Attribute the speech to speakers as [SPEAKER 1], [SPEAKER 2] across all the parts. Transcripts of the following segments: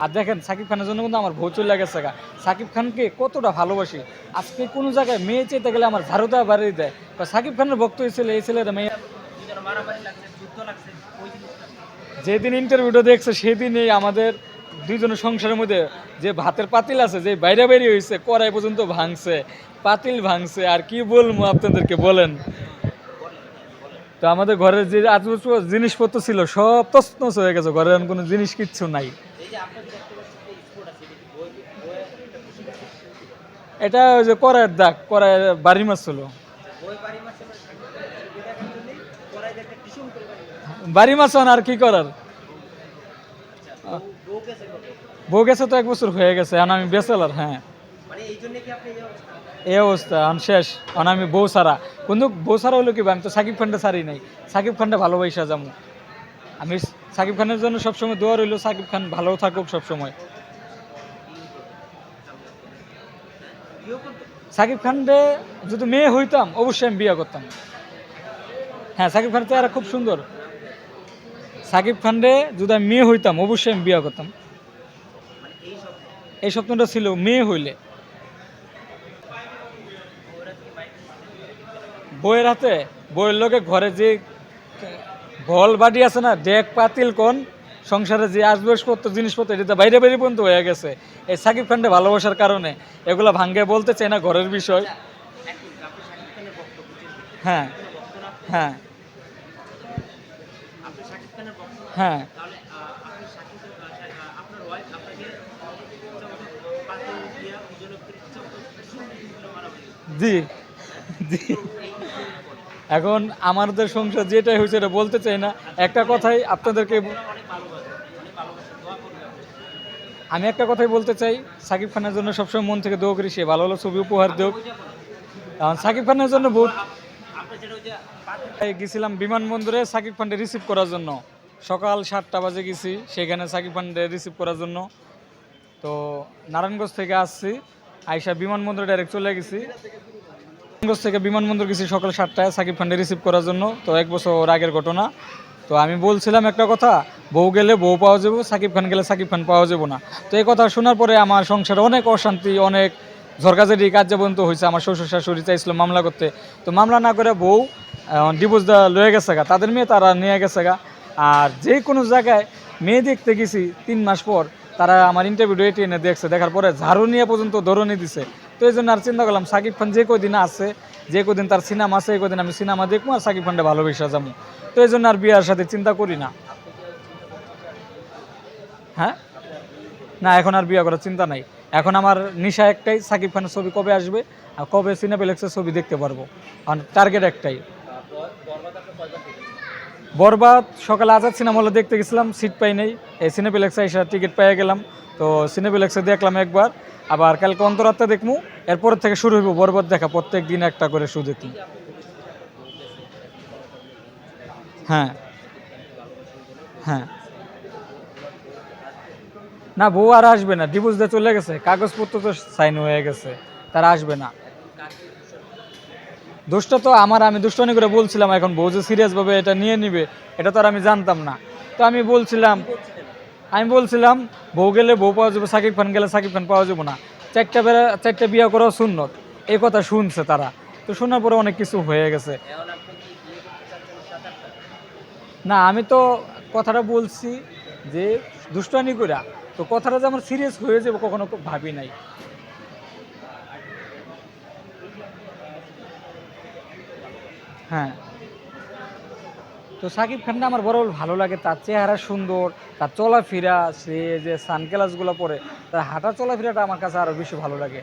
[SPEAKER 1] আর দেখেন সাকিব খানের জন্য কিন্তু আমার ভৌ চলে গেছে গা। সাকিব খানকে কতটা ভালোবাসি, আজকে কোনো জায়গায় মেয়ে চেতে গেলে আমার ঝাড়ুদা বাড়িয়ে দেয়। তো সাকিব খানের ভক্ত এই ছেলে, এই ছেলেটা মেয়ে যেদিন ইন্টারভিউটা দেখছে সেদিনই আমাদের দুইজনের সংসারের মধ্যে যে ভাতের পাতিল আছে যে বাইরে বাইরে হয়েছে, কড়াই পর্যন্ত ভাঙছে, পাতিল ভাঙছে। আর কি বলবো আপনাদেরকে বলেন। তো আমাদের ঘরের যে জিনিসপত্র ছিল সব তছনছ হয়ে গেছে, ঘরের আর কোনো জিনিস কিচ্ছু নাই। এটা ওই যে কড়াইয়ের দাগ, কড়াইয়ের বাড়ি মাছ ছিল। বাড়ি মাছ আর কি করার। বউ গেছে তো 1 বছর হয়ে গেছে, এখন আমি বেচেলার। হ্যাঁ, এই অবস্থা এখন শেষ। এখন আমি বউ সারা, কিন্তু বউ সারা হলো কি, আমি তো সাকিব খানটা সারি নাই। সাকিব খানটা ভালোবাসা যাবো আমি। সাকিব খানের জন্য সবসময় দোয়া রইল, সাকিব খান ভালো থাকুক সবসময়। সাকিব খানরে যদি মেয়ে হইতাম অবশ্যই আমি বিয়ে করতাম। হ্যাঁ, সাকিব খানের চেহারা খুব সুন্দর। সাকিব খানরে যদি আমি মেয়ে হইতাম অবশ্যই আমি বিয়ে করতাম। এই স্বপ্নটা ছিল মেয়ে হইলে। বইয়ের হাতে, বইয়ের লোকে ঘরে যে ভল বাড়ি আছে না, ডেক পাতিল কোন সংসারে যে আসবাবপত্র জিনিসপত্র এটা বাইরে বাইরে পর্যন্ত হয়ে গেছে এই সাকিব খানকে ভালোবাসার কারণে। এগুলো ভাঙ্গে বলতে চাই না, ঘরের বিষয়। হ্যাঁ, হ্যাঁ, হ্যাঁ, জি, জি। এখন আমাদের সংসার যেটাই হয়েছে এটা বলতে চাই না। একটা কথাই আপনাদেরকে আমি একটা কথাই বলতে চাই, সাকিব খানের জন্য সবসময় মন থেকে দোয়া করি সে ভালো ভালো ছবি উপহার দেব। কারণ সাকিব খানের জন্য বহুত গেছিলাম বিমানবন্দরে সাকিব খানকে রিসিভ করার জন্য। সকাল 7টা বাজে গেছি সেখানে সাকিব খানকে রিসিভ করার জন্য। তো নারায়ণগঞ্জ থেকে আসছি, আইসা বিমানবন্দরে ডাইরেক্ট চলে গেছি। নারায়ণগঞ্জ থেকে বিমানবন্দর গেছি সকাল 7টায় সাকিব খানকে রিসিভ করার জন্য। তো 1 বছর আগের ঘটনা। তো আমি বলছিলাম একটা কথা, বউ গেলে বউ পাওয়া যাবো, সাকিব খান গেলে সাকিব খান পাওয়া যাবো না। তো এই কথা শোনার পরে আমার সংসারে অনেক অশান্তি, অনেক ঝরকাঝারি কার্যবন্ত হয়েছে। আমার শ্বশুর শাশুড়ি চাইছিল মামলা করতে, তো মামলা না করে বউ ডিভোর্স দেওয়া লয়ে গেছে গা, তাদের মেয়ে তারা নিয়ে গেছে গা। আর যে কোনো জায়গায় মেয়ে দেখতে গেছি 3 মাস পর, তারা আমার ইন্টারভিউ ডেটে এনে দেখছে, দেখার পরে ঝাড়ু নিয়ে পর্যন্ত ধরনি দিছে। তো এই জন্য আর চিন্তা করলাম সাকিব খান যে কদিন আছে, যে কদিন তার সিনেমা আছে, এই কদিন আমি সিনেমা দেখবো আর সাকিব খানটা ভালোবেসে যাবো। তো এই জন্য আর বিয়ার সাথে চিন্তা করি না। হ্যাঁ, না এখন আর বিয়ে করার চিন্তা নাই। এখন আমার নিশা একটাই, সাকিব খানের ছবি কবে আসবে আর কবে সিনেপ্লেক্সের ছবি দেখতে পারবো। আর টার্গেট একটাই। বরবাদ সকালে আজাদ সিনেমা হলে দেখতে গেছিলাম, সিট পাই নাই। এই সিনেপ্লেক্সে এসে টিকিট পেয়ে গেলাম। তো সিনেপ্লেক্সে দেখলাম একবার, আবার কালকে অন্তরাত্মা দেখবো। এরপর থেকে শুরু হইব বরবাদ দেখা, প্রত্যেক দিন একটা করে শো দেখি। হ্যাঁ, হ্যাঁ। না, বউ আর আসবে না, ডিভোর্স দিয়ে চলে গেছে, কাগজপত্র তো সাইন হয়ে গেছে, তারা আসবে না। দোষটা তো আমার, আমি দুষ্টানি করে বলছিলাম। এখন বউ যে সিরিয়াস ভাবে এটা নিয়ে নিবে এটা তো আর আমি জানতাম না। তো আমি বলছিলাম বউ গেলে বউ পাওয়া যাবে, সাকিব খান গেলে সাকিব খান পাওয়া যাবে না। 4টা বিয়ে করাও সুন্নত, এই কথা শুনছে তারা। তো শোনার পরে অনেক কিছু হয়ে গেছে। না, আমি তো কথাটা বলছি যে দুষ্টানি কইরা, তো কথাটা যে আমার সিরিয়াস হয়ে যাবে কখনো ভাবি নাই। হ্যাঁ, তো সাকিব খানটা আমার বড় ভালো লাগে, তার চেহারা সুন্দর, তার চলাফেরা, সে যে সানগ্লাসগুলো পরে, তার হাঁটা চলাফেরাটা আমার কাছে আরও বেশি ভালো লাগে।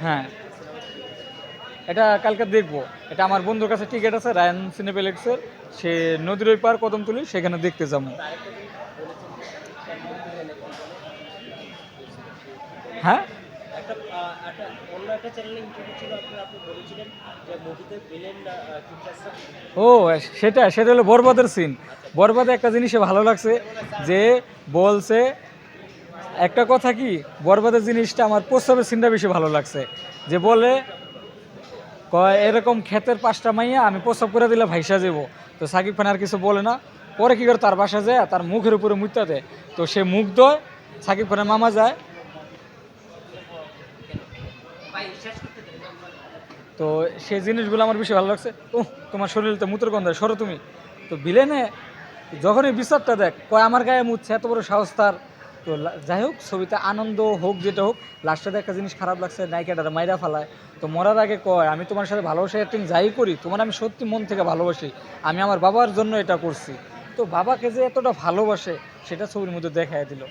[SPEAKER 1] হ্যাঁ, এটা কালকে দেখবো। এটা আমার বন্ধুর কাছে টিকিট আছে রায়ান সিনেপ্লেক্সের, সে নদীর ওই পার কদমতলী, সেখানে দেখতে যাবো। হ্যাঁ, ও সেটা সেটা হলো বরবাদের সিন। বরবাদে একটা জিনিসে ভালো লাগছে যে বলছে একটা কথা কি, বরবাদের জিনিসটা আমার প্রস্তাবের সিনটা বেশি ভালো লাগছে। যে বলে কয় এরকম ক্ষেতের 5টা মাইয়া আমি প্রসব করে দিলে ভাইসা যাবো। তো সাকিব খান আর কিছু বলে না, পরে কী করে তার বাসা যায় তার মুখের উপরে মুইতা দেয়। তো সে মুখ দেয়, সাকিব খানের মামা যায়। তো সেই জিনিসগুলো আমার বেশি ভালো লাগছে। তোমার শরীরে তো মূত্র গন্ধ, সরো তুমি। তো ভিলেনে যখনই বিচারটা দেখ কয় আমার গায়ে মুছছে, এত বড় সাহস তার। তো যাই হোক, ছবিতে আনন্দ হোক যেটা হোক, লাস্টে একটা জিনিস খারাপ লাগছে, নায়িকাটার মাইরা ফালায়। তো মরার আগে কয় আমি তোমার সাথে ভালোবাসা অ্যাক্টিং যাই করি, তোমার আমি সত্যি মন থেকে ভালোবাসি, আমি আমার বাবার জন্য এটা করছি। তো বাবাকে যে এতটা ভালোবাসে সেটা ছবির মধ্যে দেখাই দিল।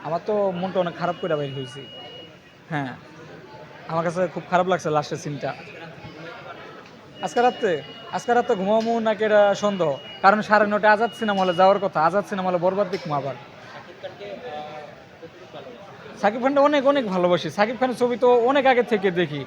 [SPEAKER 1] আমার তো মনটা অনেক খারাপ করে বাইর হয়েছি। হ্যাঁ, আমার কাছে খুব খারাপ লাগছে লাস্টের সিনটা। আজকে রাত্রে আজকে রাত্রে ঘুমাবো নাকি এটা সন্দেহ, কারণ 9:30 আজাদ সিনেমা হলে যাওয়ার কথা, আজাদ সিনেমা হলে বরবাদ দেখবো আবার। সাকিব খানটা অনেক অনেক ভালোবাসি, সাকিব খানের ছবি তো অনেক আগে থেকে দেখি।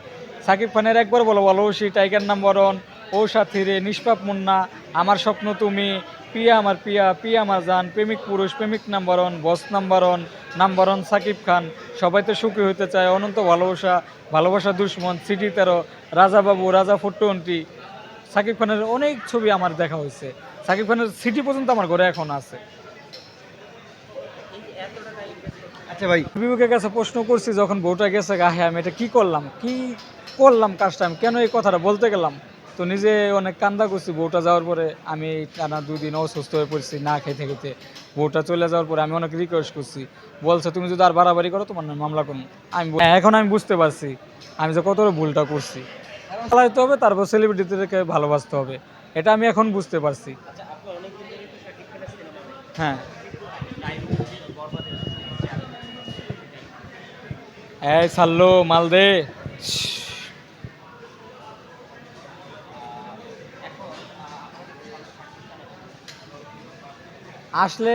[SPEAKER 1] সাকিব খানের একবার বলো ভালোবাসি, টাইগার নাম্বার 1, ও সাথী রে, নিষ্পাপ মুন্না, আমার স্বপ্ন তুমি, পিয়া আমার পিয়া, পিয়া আমার জান, প্রেমিক পুরুষ, প্রেমিক নাম্বার 1, বস নাম্বার 1, নাম্বার 1 সাকিব খান, সবাই তো সুখী হতে চায়, অনন্ত ভালোবাসা, ভালোবাসা দুশ্মন, সিটি 13, রাজা বাবু, রাজা 420। সাকিব খানের অনেক ছবি আমার দেখা হয়েছে, সাকিব খানের সিটি পর্যন্ত আমার ঘরে এখন আছে।
[SPEAKER 2] আচ্ছা ভাই,
[SPEAKER 1] বিবেকের কাছে প্রশ্ন করছি যখন বউটা গেছে গাহে, আমি এটা কি করলাম, কি করলাম কাজটা, আমি কেন এই কথাটা বলতে গেলাম। তো নিজে অনেক কান্দা করছি বউটা যাওয়ার পরে। আমি টানা 2 দিন অসুস্থ হয়ে পড়ছি না খেতে খেতে। বউটা চলে যাওয়ার পরে আমি অনেক রিকোয়েস্ট করছি, বলছে তুমি যদি আর বাড়াবাড়ি করো তোমার নামে মামলা করুন। এখন আমি বুঝতে পারছি আমি যে কত বড় ভুলটা করছি। চালাইতে হবে, তারপর সেলিব্রিটিদেরকে ভালোবাসতে হবে, এটা আমি এখন বুঝতে পারছি। হ্যাঁ, এই সাল্লো মাল দে। আসলে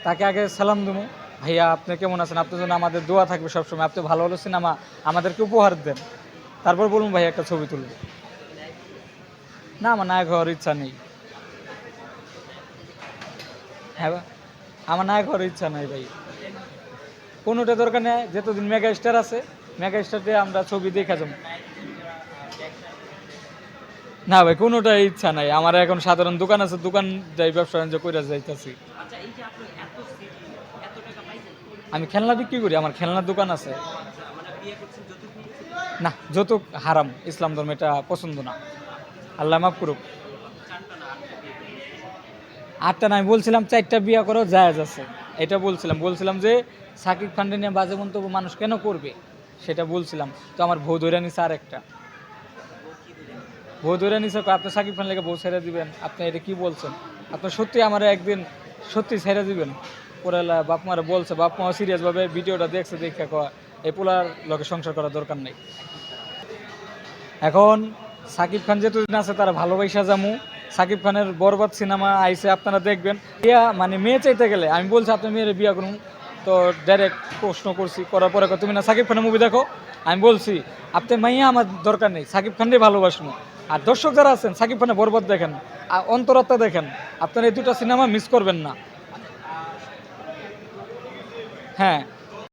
[SPEAKER 1] তাকে আগে সালাম দেবো, ভাইয়া আপনি কেমন আছেন, আপনার জন্য আমাদের দোয়া থাকবে সবসময়, আপনি ভালো ভালো সিনেমা আমাদেরকে উপহার দেন। তারপর বলুন ভাই একটা ছবি তুলব। না, আমার নায়ক হওয়ার ইচ্ছা নেই। হ্যাঁ আমার নায়ক হওয়ার ইচ্ছা নাই ভাই, কোনোটা দরকার নেই। যতদিন মেগা স্টার আছে, মেগা স্টার দিয়ে আমরা ছবি দেখা যাবো। না ভাই, কোনোটাই ইচ্ছা নাই আমার। এখন সাধারণ দোকান আছে, দোকান যাই, ব্যবসা বাণিজ্য করে যাইতেছি। আমি খেলনা বিক্রি করি, আমার খেলনার দোকান আছে। না, যৌতুক হারাম, ইসলাম ধর্ম এটা পছন্দ না, আল্লাহ মাফ করুক। 8টা না, আমি বলছিলাম 4টা বিয়ে করো জায়েজ আছে, এটা বলছিলাম যে সাকিব খানকে নিয়ে বাজে মন্তব্য মানুষ কেন করবে সেটা বলছিলাম। তো আমার বউ ধরে নিছে আরেকটা, বউ ধরে নিছে, আপনি সাকিব খান লেগে বউ ছেড়ে দিবেন, আপনি এটা কি বলছেন, আপনি সত্যি আমার একদিন সত্যি ছেড়ে দিবেন। পরে বাপ মারা বলছে, বাপ মা সিরিয়াসভাবে ভিডিওটা দেখছে, দেখে কয় এই পোলার লোকে সংসার করার দরকার নেই। এখন সাকিব খান যেতদিন আছে তারা ভালোবাসা জামু। সাকিব খানের বরবাদ সিনেমা আইসে, আপনারা দেখবেন। বিয়া মানে মেয়ে চাইতে গেলে আমি বলছি আপনি মেয়ের বিয়া করুন, তো ডাইরেক্ট প্রশ্ন করছি, করার পরে তুমি না সাকিব খানের মুভি দেখো, আমি বলছি আপনি মাইয়া আমার দরকার নেই, সাকিব খানটাই ভালোবাসবো। আর দর্শক যারা আছেন সাকিব খানের বরবাদ দেখেন আর অন্তরাত্মা দেখেন, আপনারা এই 2টা সিনেমা মিস করবেন না। হ্যাঁ,